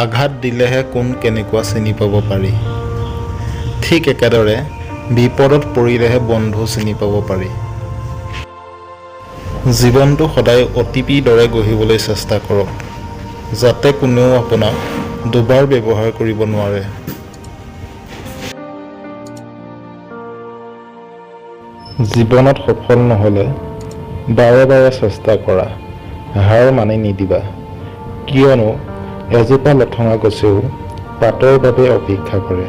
আঘাত দিলেহে কোন কেনেকুৱা চিনি পাব পাৰি। ঠিক একেদৰে বিপদত পৰিলেহে বন্ধু চিনি পাব পাৰি। জীৱনটো সদায় অতিপিৰ দৰে গঢ়িবলৈ চেষ্টা কৰক, যাতে কোনেও আপোনাক দুবাৰ ব্যৱহাৰ কৰিব নোৱাৰে। জীৱনত সফল নহ'লে বাৰে বাৰে চেষ্টা কৰা, হাৰ মানি নিদিবা, কিয়নো এজোপা লঠঙা গছেও পাতৰ বাবে অপেক্ষা কৰে।